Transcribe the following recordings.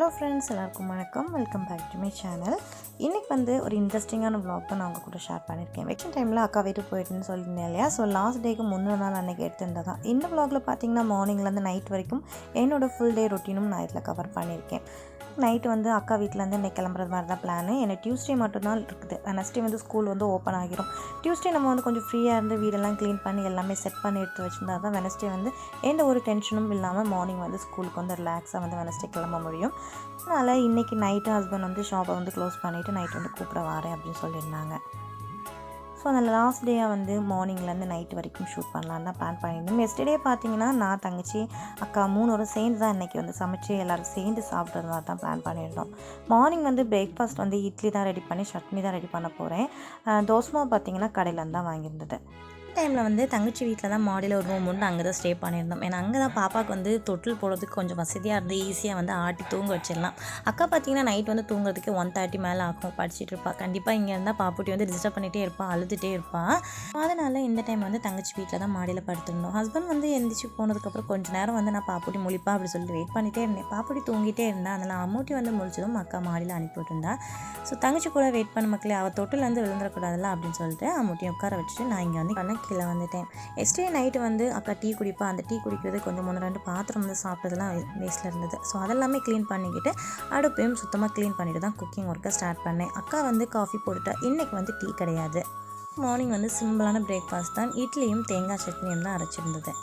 Hello friends, எல்லாருக்கும் வணக்கம். Welcome back to my channel. இன்றைக்கி வந்து ஒரு இன்ட்ரெஸ்டிங்கான வ்ளாக் தான் நான் உங்கள் கூட ஷேர் பண்ணியிருக்கேன். வெக்கேஷன் டைமில் அக்கா வீட்டுக்கு போயிட்டுன்னு சொல்லியிருந்தேன் இல்லையா. ஸோ லாஸ்ட் டேக்கு முன்னொரு நாள் அன்றைக்கி எடுத்துருந்தது தான். இந்த வ்ளாகில் பார்த்தீங்கன்னா மார்னிங்லேருந்து நைட் வரைக்கும் என்னோடய ஃபுல் டே ரொட்டீனும் நான் இதில் கவர் பண்ணியிருக்கேன். நைட்டு வந்து அக்கா வீட்டிலேருந்து இன்றைக்கி கிளம்புறது மாதிரி தான் பிளானு. எனக்கு டியூஸ்டே மட்டும்தான் இருக்குது. வெனஸ்டே வந்து ஸ்கூல் வந்து ஓப்பன் ஆகிரும். டியூஸ்டே நம்ம வந்து கொஞ்சம் ஃப்ரீயாக இருந்து வீடெல்லாம் க்ளீன் பண்ணி எல்லாமே செட் பண்ணி எடுத்து வச்சுருந்தா தான் வெனஸ்டே வந்து எந்த ஒரு டென்ஷனும் இல்லாமல் மார்னிங் வந்து ஸ்கூலுக்கு வந்து ரிலாக்ஸாக வந்து வெனஸ்டே கிளம்ப முடியும். அதனால் இன்றைக்கி நைட்டு ஹஸ்பண்ட் வந்து ஷாப்பை வந்து க்ளோஸ் பண்ணிவிட்டு நைட் வந்து கூப்பிட வரேன் அப்படின்னு சொல்லியிருந்தாங்க. ஸோ அந்த லாஸ்ட் டேயாக வந்து மார்னிங்லேருந்து நைட் வரைக்கும் ஷூட் பண்ணலான்னு தான் பிளான் பண்ணியிருந்தோம். எஸ்டர்டே பார்த்தீங்கன்னா நான் தங்கச்சி அக்கா 3 சேர்ந்து தான் இன்றைக்கி வந்து சமைச்சு எல்லோரும் சேர்ந்து சாப்பிட்றது மாதிரி தான் பிளான் பண்ணியிருந்தோம். மார்னிங் வந்து பிரேக்ஃபாஸ்ட் வந்து இட்லி தான் ரெடி பண்ணி சட்னி தான் ரெடி பண்ண போகிறேன். தோசை பார்த்தீங்கன்னா கடையிலேருந்து தான் வாங்கியிருந்தது. டைமில் வந்து தங்கச்சி வீட்டில் தான் மாடியில் ஒரு ரூம் உண்டு, அங்கே தான் ஸ்டே பண்ணியிருந்தோம். ஏன்னா அங்கே தான் பாப்பாவுக்கு வந்து தொட்டில் போடுறதுக்கு கொஞ்சம் வசதியாக இருந்து ஈஸியாக வந்து ஆட்டி தூங்க வச்சிடலாம். அக்கா பார்த்தீங்கன்னா நைட் வந்து தூங்குறதுக்கு 1:30 மேலே ஆகும், படிச்சுட்டு இருப்பாள். கண்டிப்பாக இங்கே இருந்தால் பாப்புட்டி வந்து டிஸ்டர்ப் பண்ணிகிட்டே இருப்பாள், அழுதுகிட்டே இருப்பாள். அதனால் இந்த டைம் வந்து தங்கச்சி வீட்டில் தான் மாடியில் படுத்துருந்தோம். ஹஸ்பண்ட் வந்து எந்திரிச்சு போனதுக்கப்புறம் கொஞ்சம் நேரம் வந்து நான் பாப்புட்டி முழிப்பா அப்படி சொல்லிட்டு வெயிட் பண்ணிகிட்டே இருந்தேன். பாப்புட்டி தூங்கிட்டே இருந்தா. அதனால் அம்மூட்டி வந்து முழிச்சதும் அக்கா மாடியில் அனுப்பி விட்டுருந்தா. ஸோ தங்கச்சி கூட வெயிட் பண்ண மக்களே, அவள் தொட்டிலேருந்து விழுந்துடக்கூடாதுல்ல அப்படின்னு சொல்லிட்டு அம்மூட்டியை உட்கார வச்சுட்டு நான் இங்கே வந்து கீழே வந்துட்டேன். எஸ்டே நைட்டு வந்து அக்கா டீ குடிப்பா. அந்த டீ குடிக்கிறது கொஞ்சம் 1-2 பாத்திரம் வந்து சாப்பிட்டதெல்லாம் வேஸ்ட்டில் இருந்தது. ஸோ அதெல்லாமே க்ளீன் பண்ணிக்கிட்டு அடுப்பையும் சுத்தமாக க்ளீன் பண்ணிவிட்டு தான் குக்கிங் ஒர்க்கை ஸ்டார்ட் பண்ணேன். அக்கா வந்து காஃபி போட்டுட்டா. இன்றைக்கி வந்து டீ கிடையாது. மார்னிங் வந்து சிம்பிளான பிரேக்ஃபாஸ்ட் தான். இட்லியும் தேங்காய் சட்னியும் தான் அரைச்சிருந்தது.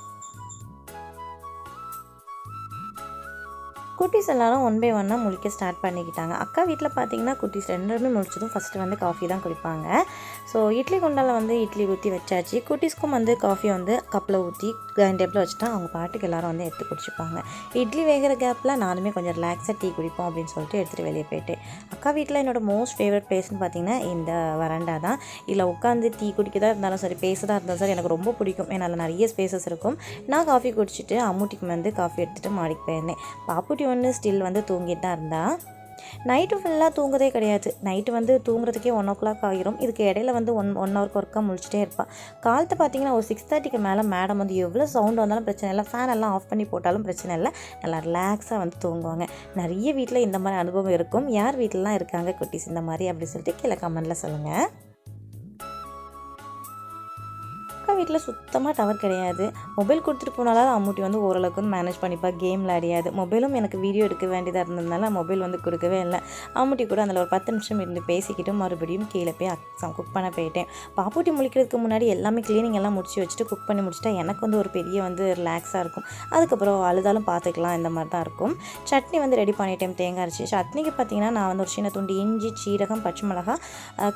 குட்டீஸ் எல்லோரும் 1 by 1 முழிக்க ஸ்டார்ட் பண்ணிக்கிட்டாங்க. அக்கா வீட்டில் பார்த்தீங்கன்னா குட்டீஸ் 2 பேருமே முழிச்சதும் ஃபஸ்ட்டு வந்து காஃபி தான் குடிப்பாங்க. ஸோ இட்லி குண்டால் வந்து இட்லி ஊற்றி வச்சாச்சு. குட்டீஸ்க்கும் வந்து காஃபி வந்து கப்பில் ஊற்றி டைனிங் டேபிளில் வச்சுட்டா அவங்க பாட்டுக்கு எல்லோரும் வந்து எடுத்து குடிச்சிப்பாங்க. இட்லி வேகிற கேப்பில் நானுமே கொஞ்சம் ரிலாக்ஸாக டீ குடிப்போம் அப்படின்னு சொல்லிட்டு எடுத்துகிட்டு வெளியே போயிட்டேன். அக்கா வீட்டில் என்னோடய மோஸ்ட் ஃபேவரட் பிளேஸ்னு பார்த்தீங்கன்னா இந்த வராண்டா தான். இதில் உட்காந்து டீ குடிக்கதாக இருந்தாலும் சரி, பேசுகிறதா இருந்தாலும் சரி எனக்கு ரொம்ப பிடிக்கும். ஏன்னா அதில் நிறைய ஸ்பேசஸ் இருக்கும். நான் காஃபி குடிச்சிட்டு அம்மூட்டிக்கு வந்து காஃபி எடுத்துகிட்டு மாடிக்கு போயிருந்தேன். பாப்புட்டி ஒன்று ஸ்டில் வந்து தூங்கிட்டு தான் இருந்தா. நைட்டு ஃபுல்லாக தூங்குறதே கிடையாது. நைட்டு வந்து தூங்குறதுக்கே 1 o'clock ஆகிரும். இதுக்கு இடையில வந்து ஒன் ஹவருக்கு ஒர்க்காக முழிச்சிட்டே இருப்பாள். காலத்தை பார்த்தீங்கன்னா ஒரு 6:30க்கு மேலே மேடம் வந்து எவ்வளோ சவுண்ட் வந்தாலும் பிரச்சனை இல்லை, ஃபேன் எல்லாம் ஆஃப் பண்ணி போட்டாலும் பிரச்சனை இல்லை, நல்லா ரிலாக்ஸாக வந்து தூங்குவாங்க. நிறைய வீட்டில் இந்த மாதிரி அனுபவம் இருக்கும். யார் வீட்டிலலாம் இருக்காங்க குட்டீஸ் இந்த மாதிரி அப்படி சொல்லிட்டு கீழே கமெண்டில் சொல்லுங்கள். அக்கா வீட்டில் சுத்தமாக டவர் கிடையாது. மொபைல் கொடுத்துட்டு போனாலும் அம்மூட்டி வந்து ஓரளவுக்கு வந்து மேனேஜ் பண்ணிப்பா. கேம் விளையாடியாது. மொபைலும் எனக்கு வீடியோ எடுக்க வேண்டியதாக இருந்ததுனால மொபைல் வந்து கொடுக்கவே இல்லை. அம்மூட்டி கூட அதில் ஒரு 10 நிமிஷம் இருந்து பேசிக்கிட்டு மறுபடியும் கீழே போய் குக் பண்ண போயிட்டேன். பாப்பூட்டி முழிக்கிறதுக்கு முன்னாடி எல்லாமே க்ளீனிங் எல்லாம் முடிச்சு வச்சுட்டு குக் பண்ணி முடிச்சுட்டா எனக்கு வந்து ஒரு பெரிய வந்து ரிலாக்ஸாக இருக்கும். அதுக்கப்புறம் அழுதாலும் பார்த்துக்கலாம், இந்த மாதிரி தான் இருக்கும். சட்னி வந்து ரெடி பண்ணிட்டேன், தேங்காய் அரைச்சி. சட்னிக்கு பார்த்தீங்கன்னா நான் வந்து ஒரு சின்ன துண்டு இஞ்சி, சீரகம், பச்சை மிளகாய்,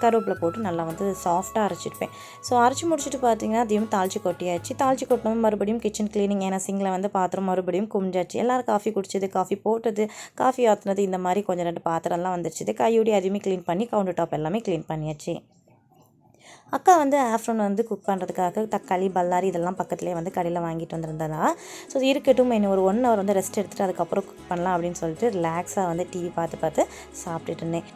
கருவேப்பிலை போட்டு நல்லா வந்து சாஃப்டாக அரைச்சிருப்பேன். ஸோ அரைச்சி முடிச்சுட்டு பார்த்தீங்கன்னா அதையும் தாளிச்சு கொட்டியாச்சு. தாளிச்சு கொட்டினோம் மறுபடியும் கிச்சன் க்ளீனிங். ஏன்னா சிங்கில் வந்து பாத்திரம் மறுபடியும் குமிஞ்சாச்சு. எல்லோரும் காஃபி குடிச்சது, காஃபி போட்டது, காஃபி ஆற்றுனது, இந்த மாதிரி கொஞ்சம் 2 பாத்திரம்லாம் வந்துருச்சு. கையோடி அதையுமே க்ளீன் பண்ணி கவுண்டர் டாப் எல்லாமே க்ளீன் பண்ணியாச்சு. அக்கா வந்து ஆஃப்டர்நூன் வந்து குக் பண்ணுறதுக்காக தக்காளி, பல்லாரி இதெல்லாம் பக்கத்துலேயே வந்து கடையில் வாங்கிட்டு வந்திருந்ததா. ஸோ இருக்கட்டும், இன்னும் ஒரு 1 hour வந்து ரெஸ்ட் எடுத்துகிட்டு அதுக்கப்புறம் குக் பண்ணலாம் அப்படின்னு சொல்லிட்டு ரிலாக்ஸாக வந்து டிவி பார்த்து சாப்பிட்டுட்டு இருந்தேன்.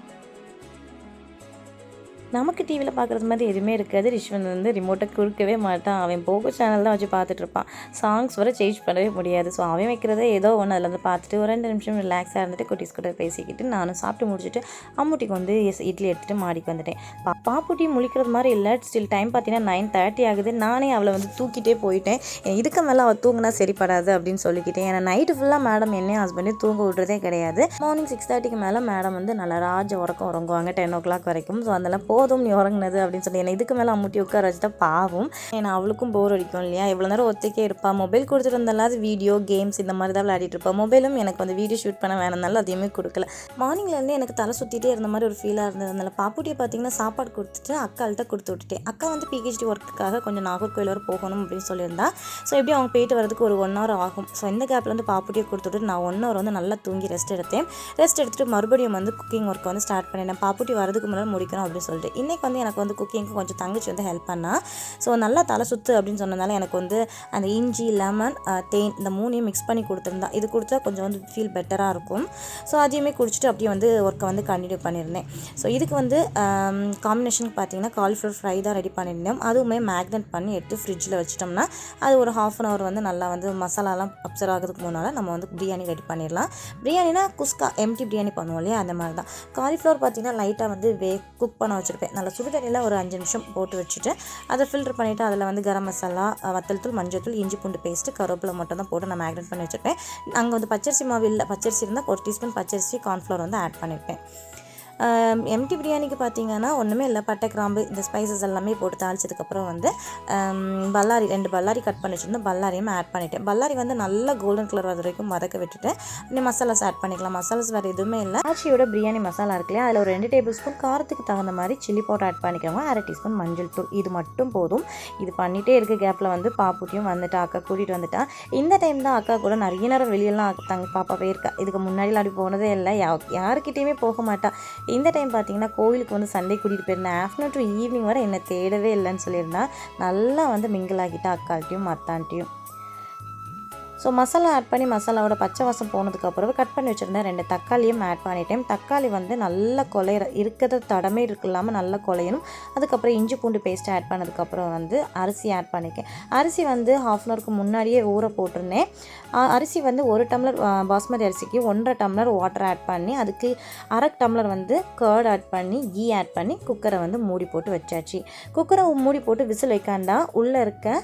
நமக்கு டிவியில் பார்க்குறது மாதிரி எதுவுமே இருக்காது. ரிஷ்வன் வந்து ரிமோட்டை கொடுக்கவே மாட்டான். அவன் போகோ சேனல் தான் வச்சு பார்த்துட்ருப்பான். சாங்ஸ் வர சேஞ்ச் பண்ணவே முடியாது. ஸோ அவன் வைக்கிறதே ஏதோ ஒன்று அதில் வந்து பார்த்துட்டு ஒரு 2 நிமிஷம் ரிலாக்ஸாக இருந்துட்டு குட்டீஸ் கூட பேசிக்கிட்டு நானும் சாப்பிட்டு முடிச்சுட்டு அம்மூட்டிக்கு வந்து இட்லி எடுத்துகிட்டு மாடிக்கு வந்துட்டேன். பாப்புட்டி முழிக்கிறது மாதிரி இல்லை. ஸ்டில் டைம் பார்த்தீங்கன்னா 9:30 ஆகுது. நானே அவளை வந்து தூக்கிட்டே போயிட்டேன். இதுக்கு மேலே அவள் தூங்கினா சரிப்படாது அப்படின்னு சொல்லிக்கிட்டேன். ஏன்னா நைட்டு ஃபுல்லாக மேடம் என்னையும் ஹஸ்பண்டையும் தூங்க விட்றதே கிடையாது. மார்னிங் 6:30க்கு மேலே மேடம் வந்து நல்லா ராஜ உறக்கம் உறங்குவாங்க 10 o'clock வரைக்கும். ஸோ அதெல்லாம் போதும் நீ உறங்குனது அப்படின்னு சொல்லி என்னை இதுக்கு மேலே அம்மூட்டி உட்கார வச்சுட்டா பாவம். ஏன்னா அவளுக்கும் போர் அடிக்கும் இல்லையா. இவ்வளோ நேரம் ஒத்தைக்கே இருப்பாள். மொபைல் கொடுத்துட்டு இருந்தாலும் வீடியோ கேம்ஸ் இந்த மாதிரி தான் விளையாடிட்டு இருப்பாள். மொபைலும் எனக்கு வந்து வீடியோ ஷூட் பண்ண வேணும்னாலும் அதையுமே கொடுக்கல. மார்னிங்லேருந்து எனக்கு தலை சுற்றிட்டே இருந்த மாதிரி ஒரு ஃபீலாக இருந்ததுனால பாப்புட்டியை பார்த்தீங்கன்னா சாப்பாடு கொடுத்துட்டு அக்காள்கிட்ட கொடுத்து விட்டுட்டேன். அக்கா வந்து பிஹெச்டி ஒர்க்குக்காக கொஞ்சம் நாகர்கோயில் வரை போகணும் அப்படின்னு சொல்லியிருந்தா. ஸோ எப்படி அவங்க போயிட்டு வரதுக்கு ஒரு 1 hour ஆகும். ஸோ இந்த கேப்பில் வந்து பாப்புட்டியை கொடுத்துட்டு நான் 1 hour வந்து நல்லா தூங்கி ரெஸ்ட் எடுத்துகிட்டு மறுபடியும் வந்து குக்கிங் ஒர்க்கை வந்து ஸ்டார்ட் பண்ணிட்டேன். பாப்புட்டி வரதுக்கு முன்னாடி முடிக்கணும் அப்படின்னு சொல்லிட்டு. இன்றைக்கி வந்து எனக்கு வந்து குக்கிங்க்கு கொஞ்சம் தங்கச்சி வந்து ஹெல்ப் பண்ணா. ஸோ நல்லா தலை சுற்று அப்படின்னு சொன்னதால எனக்கு வந்து அந்த இஞ்சி, லெமன், தேன் இந்த 3ஐயும் மிக்ஸ் பண்ணி கொடுத்துருந்தா. இது கொடுத்தா கொஞ்சம் வந்து ஃபீல் பெட்டராக இருக்கும். ஸோ அதையுமே குடிச்சிட்டு அப்படியே வந்து ஒர்க்கை வந்து கண்டினியூ பண்ணியிருந்தேன். ஸோ இதுக்கு வந்து காம்பினேஷனுக்கு பார்த்தீங்கன்னா காலிஃப்ளவர் ஃப்ரை தான் ரெடி பண்ணியிருந்தேன். அதுவுமே மேக்னேட் பண்ணி எடுத்து ஃப்ரிட்ஜில் வச்சிட்டோம்னா அது ஒரு ½ அன் ஹவர் வந்து நல்லா வந்து மசாலாலாம் அப்சர்வ் ஆகிறதுக்கு முன்னால் நம்ம வந்து பிரியாணி ரெடி பண்ணிடலாம். பிரியாணினா குஸ்கா எம்டி பிரியாணி பண்ணுவோம் இல்லையா, அந்த மாதிரி தான். காலிஃப்ளவர் பார்த்தீங்கன்னா லைட்டாக வந்து குக் பண்ண வச்சுருப்பேன். நல்லா சுடு தண்ணியில் ஒரு 5 நிமிஷம் போட்டு வச்சுட்டு அதை ஃபில்டர் பண்ணிவிட்டு அதில் வந்து கரம் மசாலா, வத்தல் தூள், மஞ்சள் தூள், இஞ்சி பூண்டு பேஸ்ட்டு, கருவேப்பிலை மட்டும் தான் போட்டு நான் மேக்னேட் பண்ணி வச்சுருப்பேன். அங்கே வந்து பச்சரிசி மாவு இல்லை, பச்சரிசி இருந்தால் 1 டீஸ்பூன் பச்சரிசி, கார்ன்ஃப்ளவர் வந்து ஆட் பண்ணியிருப்பேன். எம்டி பிரியாணிக்கு பார்த்தீங்கன்னா ஒன்றுமே இல்லை, பட்டை, கிராம்பு, இந்த ஸ்பைசஸ் எல்லாமே போட்டு தாளிச்சதுக்கப்புறம் வந்து பல்லாரி 2 பல்லாரி கட் பண்ணி வச்சுருந்தேன். பல்லாரியும் ஆட் பண்ணிவிட்டேன். பல்லாரி வந்து நல்லா கோல்டன் கலர் வர வரைக்கும் வதக்க விட்டுட்டு இன்னும் மசாலாஸ் ஆட் பண்ணிக்கலாம். மசாலாஸ் வேறு எதுவுமே இல்லை. ஆச்சியோட பிரியாணி மசாலா இருக்குல்லையா, அதில் ஒரு 2 டேபிள் ஸ்பூன் காரத்துக்கு தகுந்த மாதிரி சில்லி பவுடர் ஆட் பண்ணிக்கோங்க. 1/2 டீஸ்பூன் மஞ்சள் தூள், இது மட்டும் போதும். இது பண்ணிகிட்டே இருக்க கேப்பில் வந்து பாப்புட்டியும் வந்துட்டு அக்கா கூட்டிகிட்டு வந்துட்டா. இந்த டைம் தான் அக்கா கூட நிறைய நேரம் வெளியெல்லாம் பாப்பா போயிருக்கா. இதுக்கு முன்னாடிலாம் அப்படி போனதே இல்லை, யாருக்கிட்டேயுமே போக மாட்டா. இந்த டைம் பார்த்தீங்கன்னா கோயிலுக்கு வந்து சண்டே கூட்டிகிட்டு போயிருந்தேன். ஆஃப்டர்நூன் டு ஈவினிங் வரை என்னை தேடவே இல்லைன்னு சொல்லியிருந்தா. நல்லா வந்து மிங்கிள் ஆகிட்டா அக்காள்கிட்டையும் மத்தான்ட்டையும். ஸோ மசாலா ஆட் பண்ணி மசாலாவோட பச்சை வாசம் போனதுக்கப்புறம் கட் பண்ணி வச்சுருந்தேன் 2 தக்காளியும் ஆட் பண்ணிட்டேன். தக்காளி வந்து நல்லா இருக்கிறத தடமே இல்லாமல் நல்லா குலையணும். அதுக்கப்புறம் இஞ்சி பூண்டு பேஸ்ட் ஆட் பண்ணதுக்கப்புறம் வந்து அரிசி ஆட் பண்ணிக்கேன். அரிசி வந்து ½ அன் ஹவருக்கு முன்னாடியே ஊற போட்டிருந்தேன். அரிசி வந்து 1 டம்ளர் பாஸ்மதி அரிசிக்கு 1.5 டம்ளர் வாட்டர் ஆட் பண்ணி அதுக்கு 1/2 டம்ளர் வந்து கர்ட் ஆட் பண்ணி கீ ஆட் பண்ணி குக்கரை வந்து மூடி போட்டு வச்சாச்சு. குக்கரை மூடி போட்டு விசில் வைக்காண்டா உள்ளே இருக்க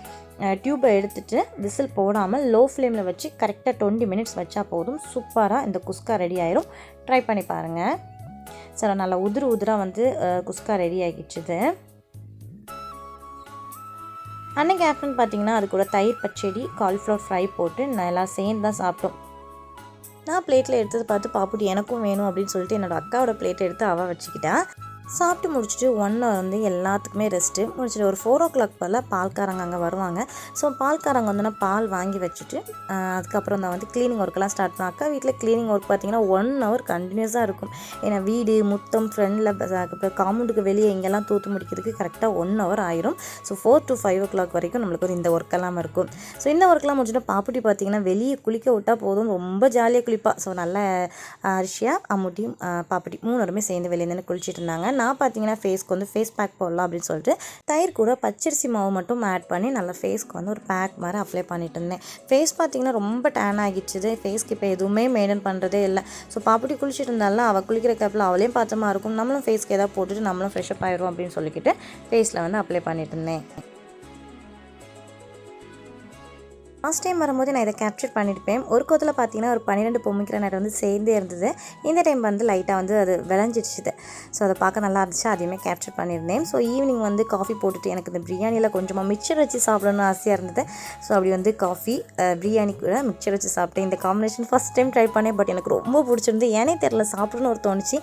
டியூப்பை எடுத்துகிட்டு விசில் போடாமல் லோ ஃப்ளேமில் வச்சு கரெக்டாக 20 மினிட்ஸ் வச்சா போதும். சூப்பராக இந்த குஸ்கா ரெடி ஆயிரும். ட்ரை பண்ணி பாருங்கள். சரி, நல்லா உதிராக வந்து குஸ்கா ரெடி ஆகிடுச்சுது. அன்றைக்கி ஆஃப்டர்நூன் பார்த்தீங்கன்னா அது கூட தயிர் பச்சடி, காலிஃப்ளவர் ஃப்ரை போட்டு நல்லா சேர்ந்து தான் சாப்பிட்டோம். நான் பிளேட்டில் எடுத்தது பார்த்து பாப்புட்டி எனக்கும் வேணும் அப்படின்னு சொல்லிட்டு என்னோடய அக்காவோட பிளேட்டை எடுத்து அவள் வச்சுக்கிட்டா. சாப்பிட்டு முடிச்சுட்டு 1 hour வந்து எல்லாத்துக்குமே ரெஸ்ட்டு முடிச்சுட்டு ஒரு 4 o'clock போல் பால்காரங்க அங்கே வருவாங்க. ஸோ பால்காரங்க வந்தோன்னா பால் வாங்கி வச்சுட்டு அதுக்கப்புறம் தான் வந்து க்ளீனிங் ஒர்க்கெல்லாம் ஸ்டார்ட் பண்ணோம். அக்கா வீட்டில் க்ளீனிங் ஒர்க் பார்த்திங்கன்னா 1 hour கண்டினியூஸாக இருக்கும். ஏன்னா வீடு முத்தம் ஃப்ரெண்டில் அப்புறம் காம்பவுண்டுக்கு வெளியே இங்கெல்லாம் தூத்து முடிக்கிறதுக்கு கரெக்டாக 1 hour ஆயிரும். ஸோ 4 to 5 o'clock வரைக்கும் நம்மளுக்கு வந்து இந்த ஒர்க்கெல்லாம் இருக்கும். ஸோ இந்த ஒர்க்கெல்லாம் முடிச்சுட்டு பாப்புட்டி பார்த்திங்கன்னா வெளியே குளிக்க விட்டால் போதும், ரொம்ப ஜாலியாக குளிப்பா. ஸோ நல்ல அரிசியா, அம்முட்டியும் பாப்புட்டி 3 பேருமே சேர்ந்து வெளியே நின்று குளிச்சுட்டு இருந்தாங்க. நான் பார்த்தீங்கன்னா ஃபேஸ்க்கு வந்து ஃபேஸ் பேக் போடலாம் அப்படின்னு சொல்லிட்டு தயிர் கூட பச்சரிசி மாவு மட்டும் ஆட் பண்ணி நல்லா ஃபேஸ்க்கு வந்து ஒரு பேக் மாதிரி அப்ளை பண்ணிட்டு இருந்தேன். ஃபேஸ் பார்த்தீங்கன்னா ரொம்ப டேன் ஆகிடுச்சு. ஃபேஸ்க்கு இப்போ எதுவுமே மெயின்டைன் பண்ணுறதே இல்லை. ஸோ பாப்புட்டி குளிச்சுட்டு இருந்தாலும் அவள் குளிக்கிற கேப்பில் அவளையும் பார்த்தமா இருக்கும், நம்மளும் ஃபேஸ்க்கு ஏதாவது போட்டுட்டு நம்மளும் ஃப்ரெஷ்அப் ஆயிடும் அப்படின்னு சொல்லிக்கிட்டு ஃபேஸில் வந்து அப்ளை பண்ணிட்டு இருந்தேன். லாஸ்ட் டைம் வரும்போது நான் இதை கேப்சர் பண்ணியிருப்பேன். ஒரு கோத்தில் பார்த்தீங்கன்னா ஒரு 12 பொம்மிக்கிறானட் வந்து சேர்ந்தே இருந்தது. இந்த டைம் வந்து லைட்டாக வந்து அது விளைஞ்சிடுச்சுது. ஸோ அதை பார்க்க நல்லா இருந்துச்சு, அதையுமே கேப்சர் பண்ணியிருந்தேன். ஸோ ஈவினிங் வந்து காஃபி போட்டுட்டு எனக்கு இந்த பிரியாணியில் கொஞ்சமாக மிக்சர் வச்சு சாப்பிடணும்னு ஆசையாக இருந்தது. ஸோ அப்படி வந்து காஃபி பிரியாணி கூட மிக்சர் வச்சு சாப்பிட்டேன். இந்த காம்பினேஷன் ஃபஸ்ட் டைம் ட்ரை பண்ணேன், பட் எனக்கு ரொம்ப பிடிச்சிருந்து. ஏனே தெரில சாப்பிடணும்னு ஒரு தோணுச்சு.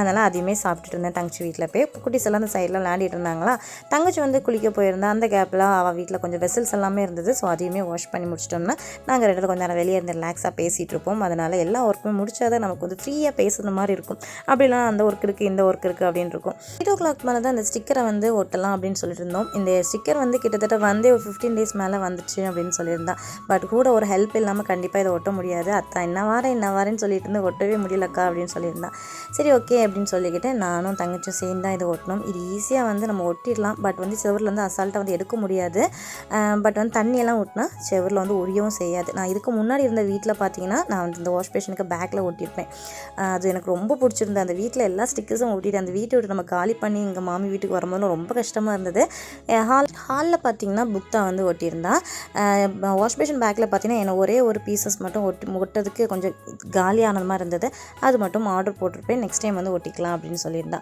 அதனால் அதையுமே சாப்பிட்டுட்டு இருந்தேன். தங்கச்சி வீட்டில் போய் குட்டீஸ் எல்லாம் அந்த சைடில் விளையாடிட்டு இருந்தாங்களா. தங்கச்சி வந்து குளிக்க போயிருந்தா. அந்த கேப்பில் அவள் வீட்டில் கொஞ்சம் வெசல்ஸ் எல்லாமே இருந்தது. ஸோ அதையுமே வாஷ் பண்ணி முடிச்சிட்டோம்னா நாங்கள் 2 கொஞ்சம் நேரம் வெளியே இருந்து ரிலாக்ஸாக பேசிகிட்டு இருப்போம். அதனால் எல்லா ஒர்க்குமே முடிச்சாதான் நமக்கு வந்து ஃப்ரீயாக பேசுகிற மாதிரி இருக்கும். அப்படிலாம் அந்த ஒர்க் இருக்குது இந்த ஒர்க் இருக்குது அப்படின்னு இருக்கும். 8 o'clock மேலே தான் இந்த ஸ்டிக்கரை வந்து ஒட்டலாம் அப்படின்னு சொல்லிட்டு இருந்தோம். இந்த ஸ்டிக்கர் வந்து கிட்டத்தட்ட வந்து ஒரு 15 days மேலே வந்துச்சு அப்படின்னு சொல்லியிருந்தா. பட் கூட ஒரு ஹெல்ப் இல்லாமல் கண்டிப்பாக இதை ஒட்ட முடியாது. அத்தா என்ன வாரேன்னு சொல்லிட்டு இருந்து ஒட்டவே முடியலக்கா அப்படின்னு சொல்லியிருந்தா. சரி ஓகே அப்படின்னு சொல்லிக்கிட்டு நானும் தங்கச்சும் சேர்ந்து தான் இதை ஒட்டணும். இது ஈஸியாக வந்து நம்ம ஒட்டிடலாம். பட் வந்து செவரில் வந்து அசால்ட்டாக வந்து எடுக்க முடியாது. பட் வந்து தண்ணியெல்லாம் ஒட்டினா செவரில் வந்து ஒழியவும் செய்யாது. நான் இதுக்கு முன்னாடி இருந்த வீட்டில் பார்த்தீங்கன்னா நான் வந்து இந்த வாஷ் பேஷனுக்கு பேக்கில் ஒட்டியிருப்பேன். அது எனக்கு ரொம்ப பிடிச்சிருந்தது. அந்த வீட்டில் எல்லா ஸ்டிக்கர்ஸும் ஒட்டிட்டு அந்த வீட்டை விட்டு நம்ம காலி பண்ணி எங்கள் மாமி வீட்டுக்கு வரும்போது ரொம்ப கஷ்டமாக இருந்தது. ஹாலில் பார்த்தீங்கன்னா புக்தா வந்து ஒட்டியிருந்தா. வாஷ் பேஷன் பேக்கில் பார்த்தீங்கன்னா என்ன ஒரே ஒரு பீசஸ் மட்டும் ஒட்டதுக்கு கொஞ்சம் காலியானது மாதிரி இருந்தது. அது மட்டும் ஆர்டர் போட்டிருப்பேன். நெக்ஸ்ட் டைம் வந்து ஒட்டிக்கலாம் அப்படின்னு சொல்லியிருந்தா.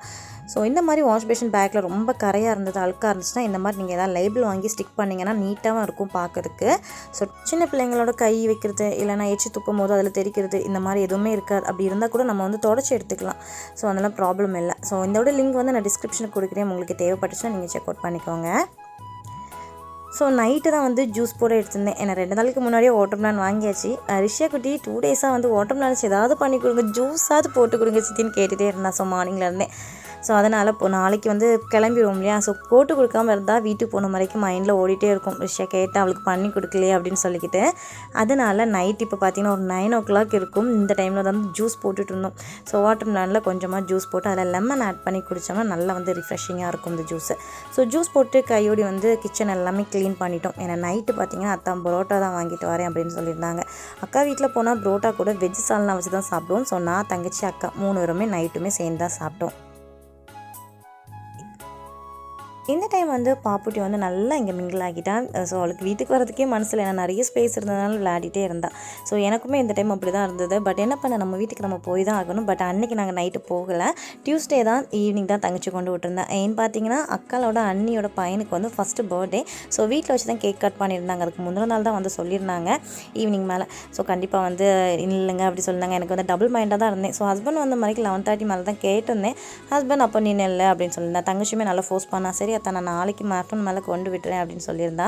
ஸோ இந்த மாதிரி வாஷ் பேஷன் பேக்கில் ரொம்ப கரையாக இருந்தது, அழுக்காக இருந்துச்சுன்னா இந்த மாதிரி நீங்கள் எதாவது லேபிள் வாங்கி ஸ்டிக் பண்ணிங்கன்னா நீட்டாகவும் இருக்கும் பார்க்கறதுக்கு. ஸோ சின்ன பிள்ளைங்களோட கை வைக்கிறது இல்லைனா எச்சி துப்பும் போது அதில் தெரிக்கிறது இந்த மாதிரி எதுவுமே இருக்காது. அப்படி இருந்தால் கூட நம்ம வந்து தொடச்சி எடுத்துக்கலாம். ஸோ அதெல்லாம் ப்ராப்ளம் இல்லை. ஸோ இதோட லிங்க் வந்து நான் டிஸ்கிரிப்ஷனுக்கு கொடுக்குறேன். உங்களுக்கு தேவைப்பட்டுச்சுன்னா நீங்கள் செக் அவுட் பண்ணிக்கோங்க. ஸோ நைட்டு தான் வந்து ஜூஸ் போட எடுத்திருந்தேன். ஏன்னா 2 நாளைக்கு முன்னாடியே வாட்டர்மெலன் வாங்கியாச்சு. ரிஷியா குட்டி 2 days வந்து வாட்டர்மெலன்ஸ் ஏதாவது பண்ணி கொடுங்க, ஜூஸாவது போட்டு கொடுங்க சித்தின்னு கேட்டுகிட்டே இருந்தா. ஸோ மார்னிங்கில் இருந்தேன். ஸோ அதனால் இப்போ நாளைக்கு வந்து கிளம்பிடுவோம் இல்லையா. ஸோ போட்டு கொடுக்காமல் இருந்தால் வீட்டுக்கு போன வரைக்கும் மைண்டில் ஓடிட்டே இருக்கும், விஷயம் கேட்டால் அவளுக்கு பண்ணி கொடுக்கலையே அப்படின்னு சொல்லிக்கிட்டு. அதனால் நைட் இப்போ பார்த்திங்கன்னா ஒரு 9 o'clock இருக்கும். இந்த டைமில் வந்து ஜூஸ் போட்டுட்டு இருந்தோம். ஸோ வாட்டர் மெலனில் கொஞ்சமாக ஜூஸ் போட்டு அதில் லெமன் ஆட் பண்ணி குடித்தோம்னா நல்லா வந்து ரிஃப்ரெஷிங்காக இருக்கும் இந்த ஜூஸு. ஸோ ஜூஸ் போட்டு கையோடி வந்து கிச்சன் எல்லாமே க்ளீன் பண்ணிட்டோம். ஏன்னா நைட்டு பார்த்திங்கன்னா அத்தா பரோட்டா தான் வாங்கிட்டு வரேன் அப்படின்னு சொல்லியிருந்தாங்க. அக்கா வீட்டில் போனால் பரோட்டா கூட வெஜ் சால்னா வச்சு தான் சாப்பிடுவோம். ஸோ நான், தங்கச்சி, அக்கா 3 பேருமே நைட்டுமே சேர்ந்து தான் சாப்பிட்டோம். இந்த டைம் வந்து பாப்புட்டி வந்து நல்லா இங்கே மிங்கிள் ஆகிட்டான். ஸோ அவளுக்கு வீட்டுக்கு வரதுக்கே மனசில் ஏன்னா நிறைய ஸ்பேஸ் இருந்ததுனால விளையாடிட்டே இருந்தாள். ஸோ எனக்குமே இந்த டைம் அப்படி தான் இருந்தது. பட் என்ன பண்ண, நம்ம வீட்டுக்கு நம்ம போய் தான் ஆகணும். பட் அன்றைக்கி நாங்கள் நைட்டு போகலை. டியூஸ்டே தான் ஈவினிங் தான் தங்கச்சி கொண்டு விட்டுருந்தேன். ஏன்னு பார்த்தீங்கன்னா அக்காலோட அண்ணியோட பையனுக்கு வந்து ஃபஸ்ட்டு பர்த்டே. ஸோ வீட்டில் வச்சு தான் கேக் கட் பண்ணியிருந்தாங்க. அதுக்கு முந்தின நாள் தான் வந்து சொல்லியிருந்தாங்க ஈவினிங் மேலே. ஸோ கண்டிப்பாக வந்து இல்லைங்க அப்படி சொல்லியிருந்தாங்க. எனக்கு வந்து டபுள் மைண்டாக தான் இருந்தேன். ஸோ ஹஸ்பண்ட் வந்த மாதிரிக்கு 11:30 மேலே தான் கேட்டிருந்தேன். ஹஸ்பண்ட் அப்போ நீ இல்லை அப்படின்னு சொல்லியிருந்தேன். தங்கச்சியுமே நல்லா ஃபோர்ஸ் பண்ணா. சரி அத்தை நான் நாளைக்கு ஆஃப்டர்நூன் மேலே கொண்டு விட்டுறேன் அப்படின்னு சொல்லியிருந்தா.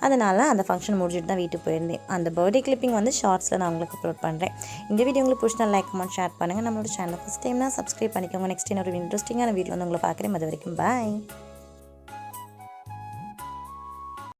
அதனால் அந்த ஃபங்க்ஷன் முடிச்சுட்டு தான் வீட்டுக்கு போயிருந்தேன். அந்த பர்த்டே கிளிப்பிங் வந்து ஷார்ட்ஸில் நான் உங்களுக்கு அப்லோட் பண்ணுறேன். இந்த வீடியோ உங்களுக்கு பிடிச்சா லைக் கமெண்ட் ஷேர் பண்ணுங்கள். நம்மளோட சேனல் ஃபஸ்ட் டைம்னா சப்ஸ்கிரைப் பண்ணிக்கோங்க. நெக்ஸ்ட் இன்னொரு இன்ட்ரெஸ்டிங்கான வீடியோ வந்து உங்களை பார்க்குறேன். அது வரைக்கும் பாய்.